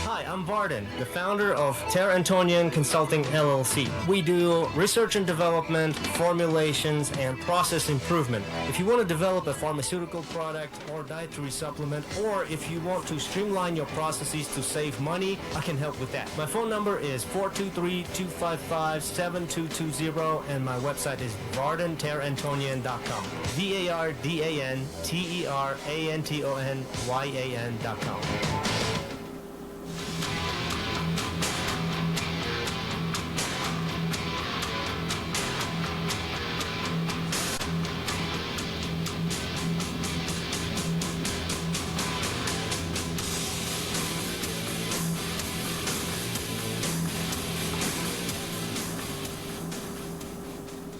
Hi, I'm Vardan, the founder of Ter-Antonyan Consulting LLC. We do research and development, formulations, and process improvement. If you want to develop a pharmaceutical product or dietary supplement, or if you want to streamline your processes to save money, I can help with that. My phone number is 423-255-7220, and my website is vardanterantonyan.com. VARDANTERANTONYAN.com.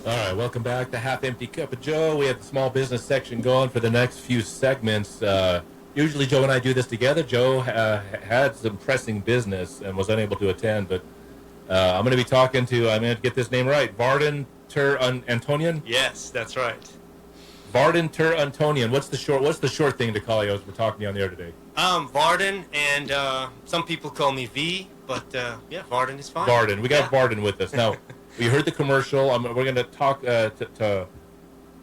All right, welcome back to Half Empty Cup of Joe. We have the small business section going for the next few segments. Usually Joe and I do this together. Joe had some pressing business and was unable to attend, but I'm going to be talking to, I'm going to get this name right, Vardan Ter-Antonyan? Yes, that's right. Vardan Ter-Antonyan. What's the short thing to call you as we're talking to you on the air today? Vardan, and some people call me V, but yeah, Vardan is fine. Vardan. We got Vardan with us. Now, we heard the commercial. We're going to talk to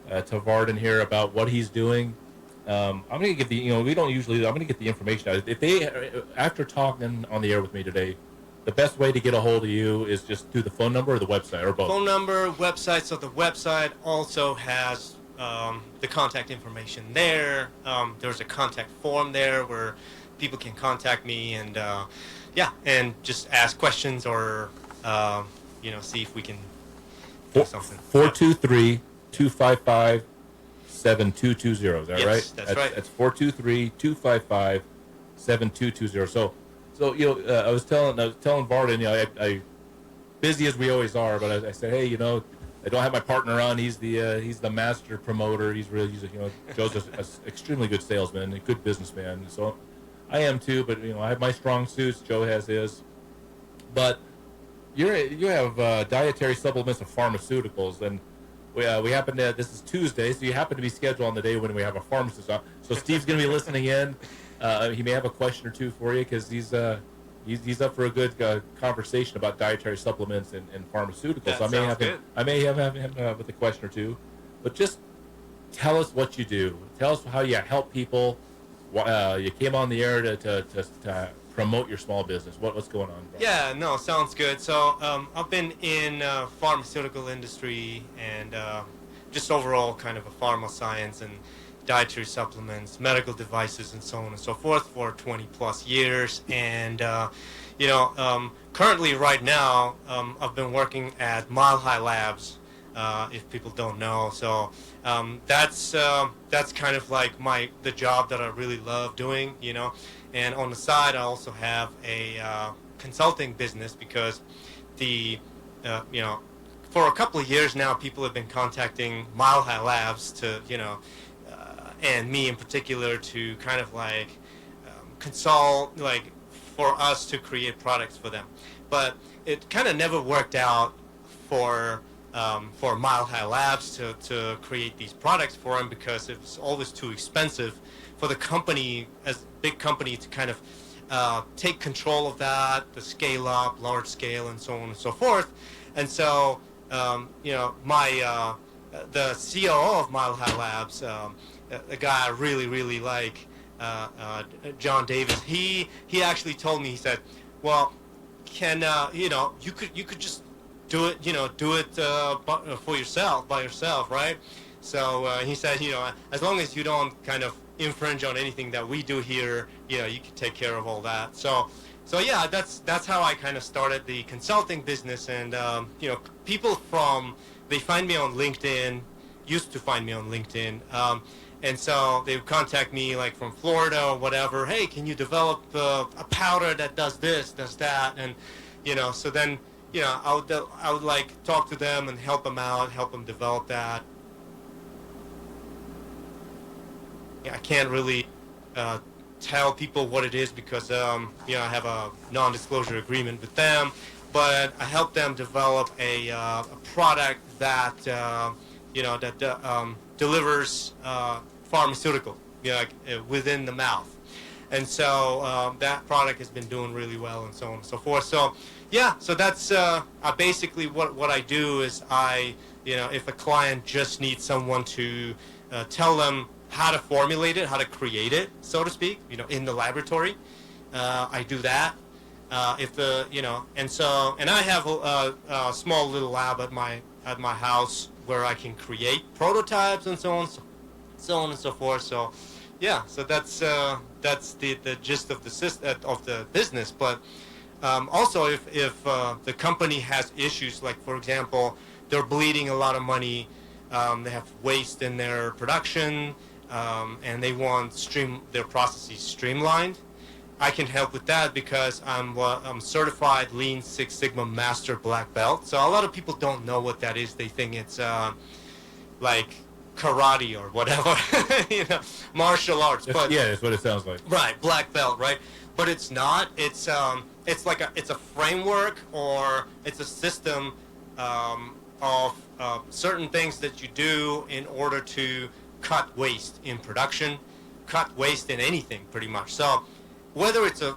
Vardan here about what he's doing. I'm going to get I'm going to get the information out. If they, after talking on the air with me today, the best way to get a hold of you is just through the phone number or the website, or both? Phone number, website. So the website also has the contact information there. There's a contact form there where people can contact me and and just ask questions or see if we can do something. 423-255-7220. Is that yes, right? That's right. That's 423-255-7220. So I was telling Vardan, I busy as we always are, but I said, hey, I don't have my partner on. He's the master promoter. Joe's an extremely good salesman, a good businessman. So I am too, but I have my strong suits. Joe has his. But you have dietary supplements and pharmaceuticals, and we happen to. This is Tuesday, so you happen to be scheduled on the day when we have a pharmacist on. So Steve's going to be listening in. He may have a question or two for you because he's up for a good conversation about dietary supplements and pharmaceuticals. That I may have him with a question or two, but just tell us what you do. Tell us how you help people. You came on the air to promote your small business. What's going on, bro? Yeah, no, sounds good. So I've been in pharmaceutical industry and just overall kind of a pharma science and dietary supplements, medical devices, and so on and so forth for 20 plus years. And currently right now I've been working at Mile High Labs, if people don't know. So that's kind of like the job that I really love doing, And on the side, I also have a consulting business because for a couple of years now, people have been contacting Mile High Labs to, and me in particular to kind of consult, for us to create products for them. But it kind of never worked out for Mile High Labs to create these products for them because it was always too expensive for the company, as a big company, to kind of take control of that, the scale up, large scale, and so on and so forth. And so, the COO of Mile High Labs, a guy I really, really like, John Davis, he actually told me, he said, well, you could just do it, for yourself, by yourself, right? So he said, as long as you don't kind of infringe on anything that we do here, you can take care of all that. So yeah, that's how I kind of started the consulting business. And people they find me on LinkedIn, used to find me on LinkedIn, and so they would contact me from Florida or whatever. Hey, can you develop a powder that does this, does that, and so then I would talk to them and help them out, help them develop that. I can't really tell people what it is because I have a non-disclosure agreement with them, but I help them develop a product that delivers pharmaceutical within the mouth. And so that product has been doing really well, and so on and so forth. So yeah, so that's basically what I do is if a client just needs someone to tell them how to formulate it, how to create it, so to speak, in the laboratory, I do that. And I have a small little lab at my house where I can create prototypes and so on and so forth. So yeah, so that's the gist of the business. But also, if the company has issues, like for example, they're bleeding a lot of money, they have waste in their production, and they want their processes streamlined, I can help with that because I'm certified Lean Six Sigma Master Black Belt. So a lot of people don't know what that is. They think it's like karate or whatever, martial arts. But yeah, that's what it sounds like. Right, black belt, right? But it's not. It's a framework, or it's a system of certain things that you do in order to cut waste in production, cut waste in anything, pretty much. So whether it's a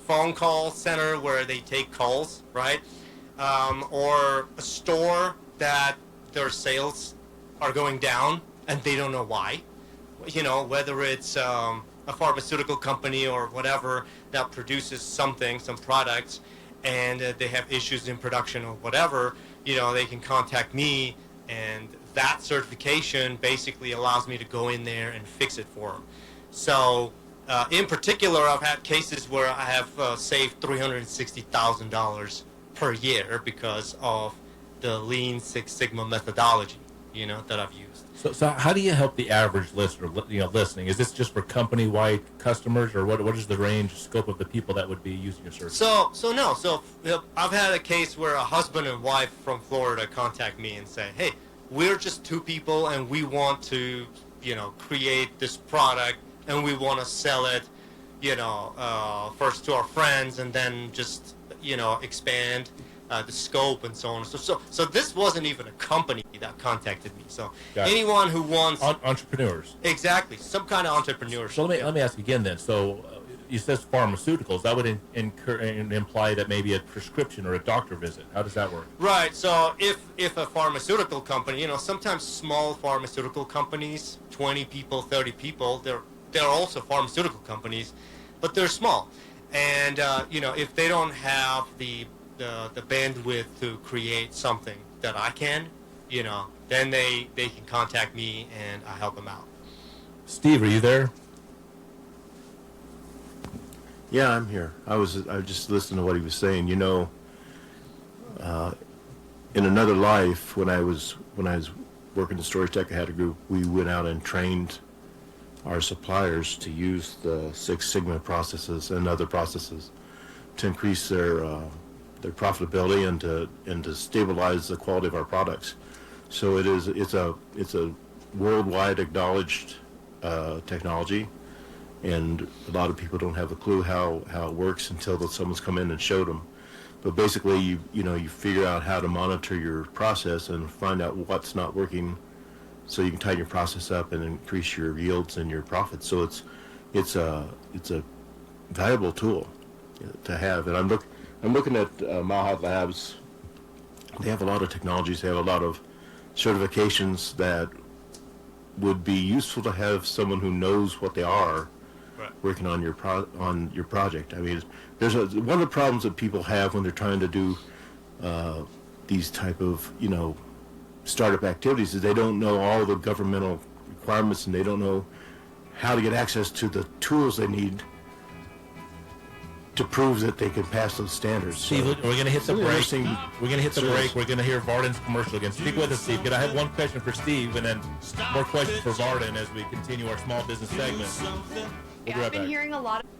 phone call center where they take calls, right, or a store that their sales are going down and they don't know why, whether it's a pharmaceutical company or whatever that produces some products, and they have issues in production or whatever, they can contact me, and that certification basically allows me to go in there and fix it for them. So in particular, I've had cases where I have saved $360,000 per year because of the Lean Six Sigma methodology, that I've used. So how do you help the average listener, listening? Is this just for company-wide customers, or what is the range, scope of the people that would be using your service? So I've had a case where a husband and wife from Florida contact me and say, hey, we're just two people and we want to, create this product, and we want to sell it, first to our friends, and then just, expand the scope and so on. So this wasn't even a company that contacted me. So anyone who wants entrepreneurs, exactly, some kind of entrepreneur. So let me ask again then. So you says pharmaceuticals. That would imply that maybe a prescription or a doctor visit. How does that work? Right. So if a pharmaceutical company, sometimes small pharmaceutical companies, 20 people, 30 people, they're also pharmaceutical companies, but they're small, and if they don't have the bandwidth to create something that I can, then they can contact me and I help them out. Steve, are you there? Yeah, I'm here. I was just listening to what he was saying. In another life, when I was working at Storage Tech, I had a group. We went out and trained our suppliers to use the Six Sigma processes and other processes to increase their profitability and to stabilize the quality of our products. So it's a worldwide acknowledged technology, and a lot of people don't have a clue how it works until someone's come in and showed them. But basically, you figure out how to monitor your process and find out what's not working, so you can tighten your process up and increase your yields and your profits. So it's a valuable tool to have. And I'm looking at Mahad Labs. They have a lot of technologies. They have a lot of certifications that would be useful to have someone who knows what they are working on your project. I mean, one of the problems that people have when they're trying to do these type of startup activities is they don't know all the governmental requirements, and they don't know how to get access to the tools they need to prove that they can pass those standards. Steve, we're going to hit the break. We're going to hit the break. We're going to hear Vardan's commercial again. Stick with us, Steve. I have one question for Steve, and then more questions for Vardan as we continue our small business segment. We'll be right back. I've been hearing a lot of...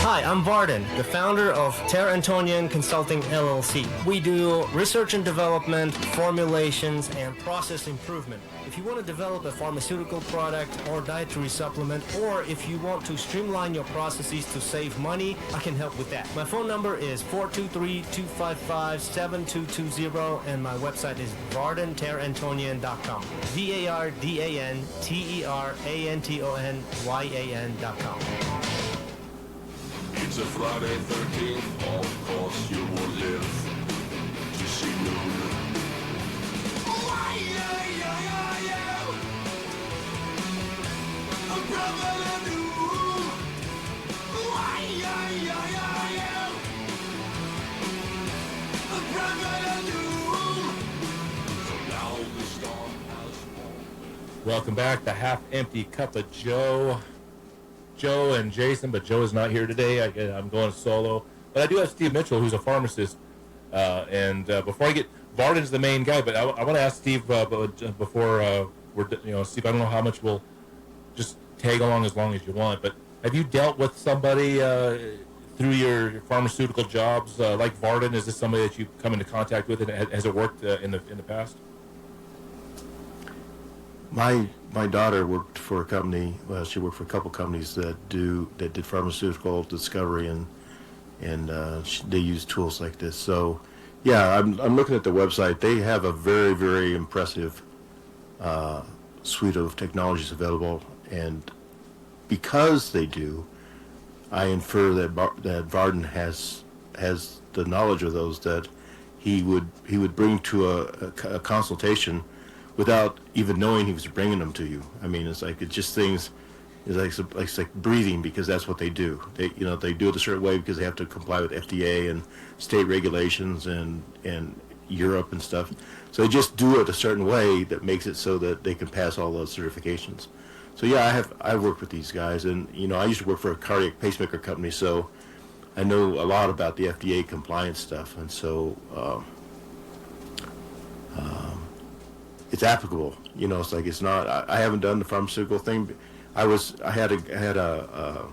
Hi, I'm Vardan, the founder of Ter-Antonyan Consulting LLC. We do research and development, formulations, and process improvement. If you want to develop a pharmaceutical product or dietary supplement, or if you want to streamline your processes to save money, I can help with that. My phone number is 423-255-7220, and my website is vardanterantonyan.com. VARDANTERANTONYAN.com. It's a Friday 13th, of course you will live to see noon. Welcome back to Half Empty Cup of Joe. Joe and Jason, but Joe is not here today. I'm going solo. But I do have Steve Mitchell, who's a pharmacist. Before I get, Vardan's the main guy, but I want to ask Steve before Steve, I don't know how much we'll just tag along as long as you want, but have you dealt with somebody through your pharmaceutical jobs like Vardan? Is this somebody that you've come into contact with, and has it worked in the past? My daughter worked for a company. Well, she worked for a couple companies that did pharmaceutical discovery, and they use tools like this. So, yeah, I'm looking at the website. They have a very, very impressive suite of technologies available, and because they do, I infer that Vardan has the knowledge of those that he would bring to a consultation without even knowing he was bringing them to you. I mean, it's just things. It's like breathing, because that's what they do. They do it a certain way because they have to comply with FDA and state regulations and Europe and stuff. So they just do it a certain way that makes it so that they can pass all those certifications. So yeah, I've worked with these guys, and I used to work for a cardiac pacemaker company, so I know a lot about the FDA compliance stuff, and so it's applicable. It's not. I haven't done the pharmaceutical thing. I had a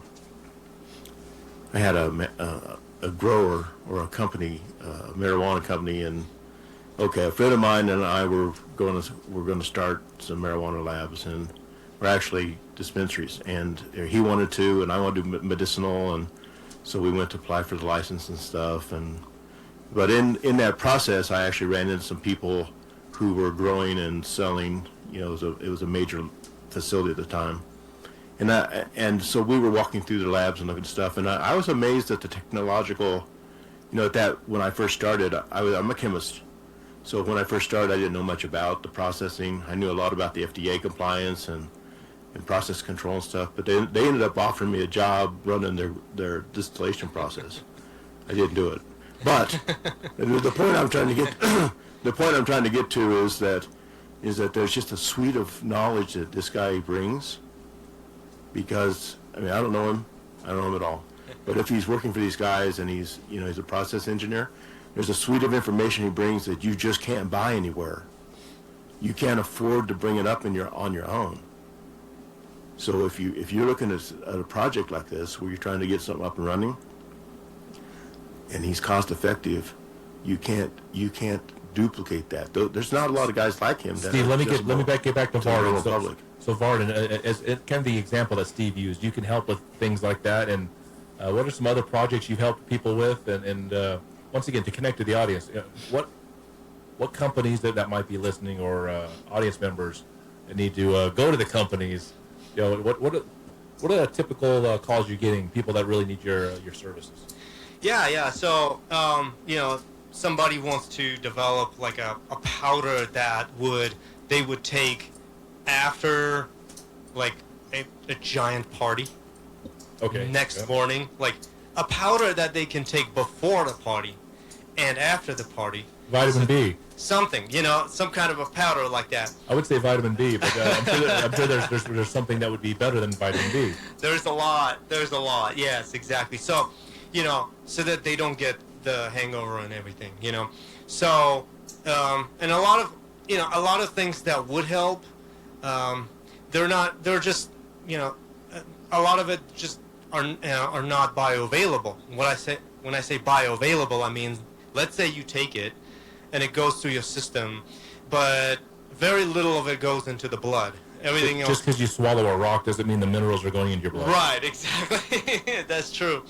grower or a company, a marijuana company, and a friend of mine and I were going to start some marijuana labs, and we're actually dispensaries, and he wanted to, and I wanted to do medicinal, and so we went to apply for the license and stuff, but in that process, I actually ran into some people who were growing and selling. It was a major facility at the time. And so we were walking through the labs and looking at stuff, and I was amazed at the technological, when I first started, I'm a chemist. So when I first started, I didn't know much about the processing. I knew a lot about the FDA compliance and process control and stuff, but they ended up offering me a job running their distillation process. I didn't do it. But the point I'm trying to get to is that there's just a suite of knowledge that this guy brings. Because I don't know him at all. But if he's working for these guys and he's a process engineer, there's a suite of information he brings that you just can't buy anywhere. You can't afford to bring it up on your own. So if you're looking at a project like this where you're trying to get something up and running, and he's cost effective, you can't duplicate that. There's not a lot of guys like him. Steve, let me get back to Vardan. So Vardan, as kind of the example that Steve used, you can help with things like that. And what are some other projects you've helped people with? And once again, to connect to the audience, what companies that might be listening, or audience members that need to go to the companies? What are the typical calls you're getting? People that really need your services. Yeah. So somebody wants to develop like a powder that they would take after like a giant party. Next morning, like a powder that they can take before the party and after the party. Vitamin B. Something, some kind of a powder like that. I would say vitamin B, but I'm sure there's something that would be better than vitamin B. There's a lot. Yes, exactly. So, so that they don't get the hangover and everything, So, and a lot of things that would help. They're just, a lot of it just are not bioavailable. When I say bioavailable, I mean, let's say you take it and it goes through your system, but very little of it goes into the blood. Everything else. Just because you swallow a rock doesn't mean the minerals are going into your blood. Right, exactly. That's true.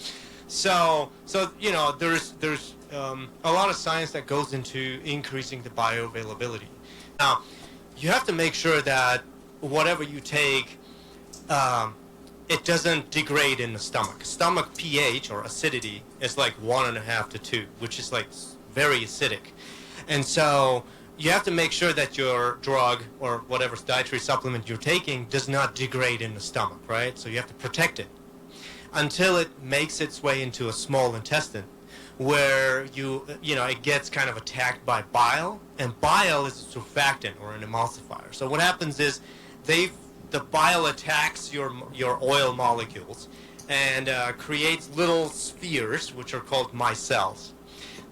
So there's a lot of science that goes into increasing the bioavailability. Now, you have to make sure that whatever you take it doesn't degrade in the stomach. Stomach pH or acidity is like 1.5 to 2, which is like very acidic. And so you have to make sure that your drug or whatever dietary supplement you're taking does not degrade in the stomach, right? So you have to protect it until it makes its way into a small intestine, where it gets kind of attacked by bile, and bile is a surfactant or an emulsifier. So what happens is the bile attacks your oil molecules and creates little spheres, which are called micelles.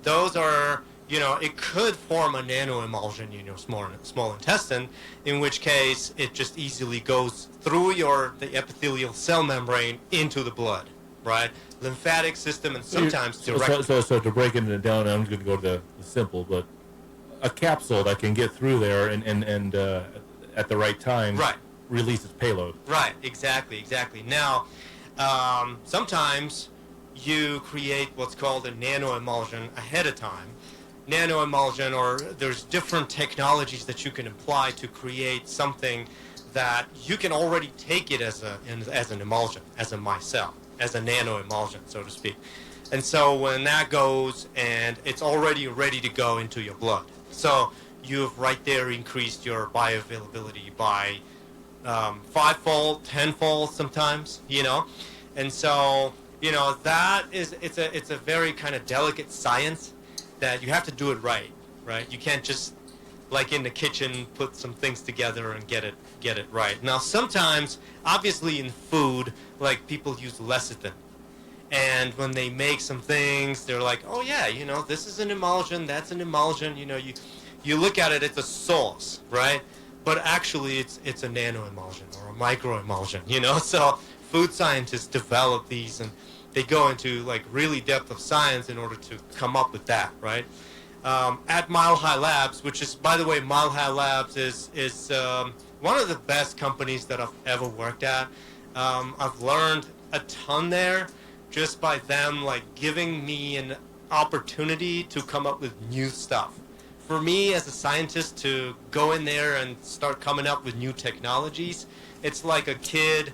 Those are, it could form a nanoemulsion in your small intestine, in which case it just easily goes through the epithelial cell membrane into the blood, right? Lymphatic system, and sometimes directly. So to break it down, I'm going to go to the simple, but a capsule that can get through there and at the right time, right, release its payload. Right, exactly. Now, sometimes you create what's called a nanoemulsion ahead of time. Nanoemulsion, or there's different technologies that you can apply to create something that you can already take it as an emulsion, as a micelle, as a nanoemulsion, so to speak. And so when that goes, and it's already ready to go into your blood. So you've right there increased your bioavailability by 5-fold, 10-fold sometimes, And so, it's a very kind of delicate science that you have to do it right? You can't just, like in the kitchen, put some things together and get it right. Now, sometimes, obviously in food, like people use lecithin. And when they make some things, they're like, oh yeah, this is an emulsion, that's an emulsion, you look at it, it's a sauce, right? But actually it's a nanoemulsion or a microemulsion, So food scientists develop these, and they go into like really depth of science in order to come up with that, right? At Mile High Labs, which is, by the way, Mile High Labs is one of the best companies that I've ever worked at. I've learned a ton there just by them like giving me an opportunity to come up with new stuff. For me as a scientist to go in there and start coming up with new technologies, it's like a kid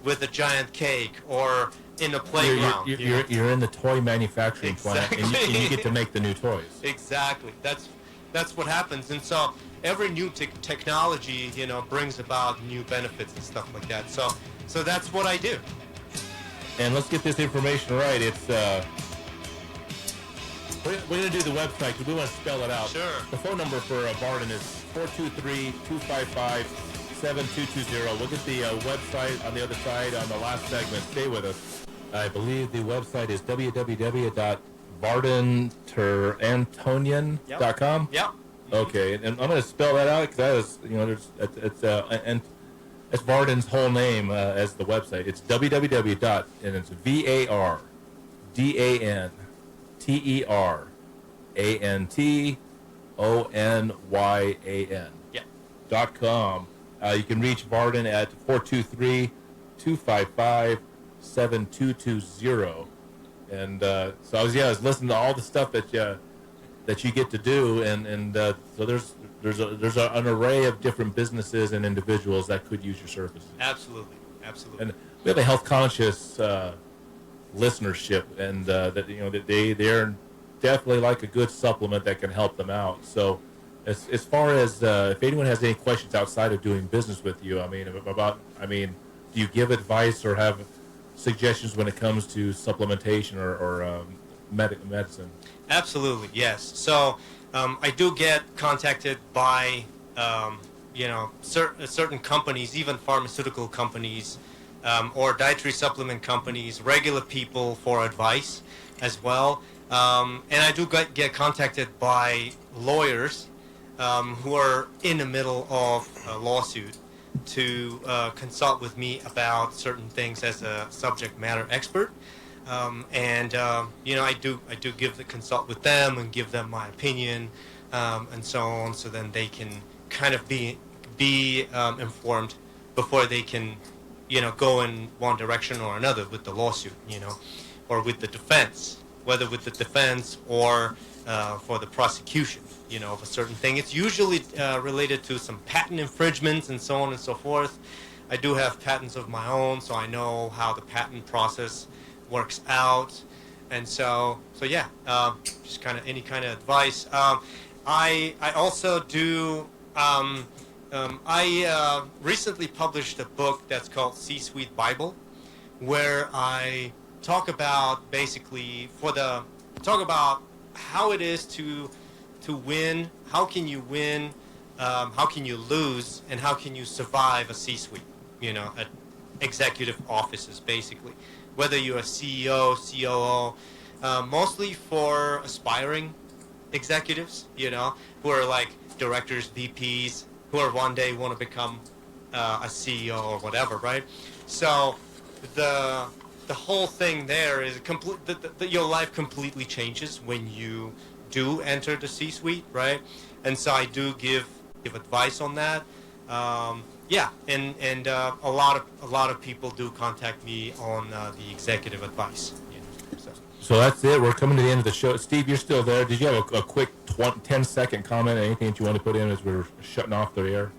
with a giant cake or in a playground. You're in the toy manufacturing plant, and you get to make the new toys. Exactly. That's what happens. And so every new technology, brings about new benefits and stuff like that. So that's what I do. And let's get this information right. It's we're going to do the website because we want to spell it out. Sure. The phone number for Vardan is 423-255-7220. We'll get the website on the other side on the last segment. Stay with us. I believe the website is www.vardanter.antonyan.com. Yep. Okay, and I'm going to spell that out because it's Vardan's whole name as the website. It's www. And it's VARDANTERANTONYAN. Yeah. .com. You can reach Vardan at 423-255-7220. And so I was listening to all the stuff that you get to do, and so there's an array of different businesses and individuals that could use your services. Absolutely. And we have a health conscious listenership, and that they're definitely like a good supplement that can help them out. So as far as if anyone has any questions outside of doing business with you, do you give advice or have suggestions when it comes to supplementation or medicine? Absolutely, yes. So I do get contacted by certain companies, even pharmaceutical companies, or dietary supplement companies, regular people for advice as well. And I do get contacted by lawyers who are in the middle of a lawsuit to consult with me about certain things as a subject matter expert. I do consult with them and give them my opinion, and so on, so then they can kind of be informed before they can, go in one direction or another with the lawsuit, or with the defense, whether with the defense or for the prosecution, of a certain thing. It's usually related to some patent infringements and so on and so forth. I do have patents of my own, so I know how the patent process works out. And so yeah, just kind of any kind of advice. I also do. I recently published a book that's called C-Suite Bible, where I talk about basically talk about how it is to win. How can you win? How can you lose? And how can you survive a C-suite? You know, at executive offices, basically. Whether you're a CEO, COO, mostly for aspiring executives, you know, who are like directors, VPs, who are one day want to become a CEO or whatever, right? So the whole thing there is your life completely changes when you do enter the C-suite, right? And so I do give advice on that. Yeah, and a lot of people do contact me on the executive advice. You know, So that's it. We're coming to the end of the show. Steve, you're still there. Did you have a quick 10-second comment? Anything that you want to put in as we're shutting off the air?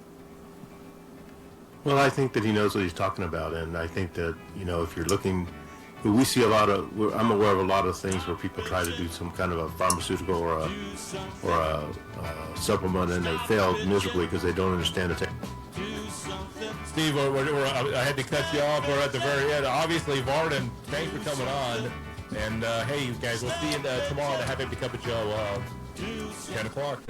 Well, I think that he knows what he's talking about, and I think that, you know, if you're looking, we see a lot of, I'm aware of a lot of things where people try to do some kind of a pharmaceutical or a supplement, and they fail miserably because they don't understand the technology. Steve, I had to cut you off. We're at the very end. Obviously, Vardan, thanks for coming on. And, hey, you guys, we'll see you tomorrow on the Happy Cup of Joe, 10 o'clock.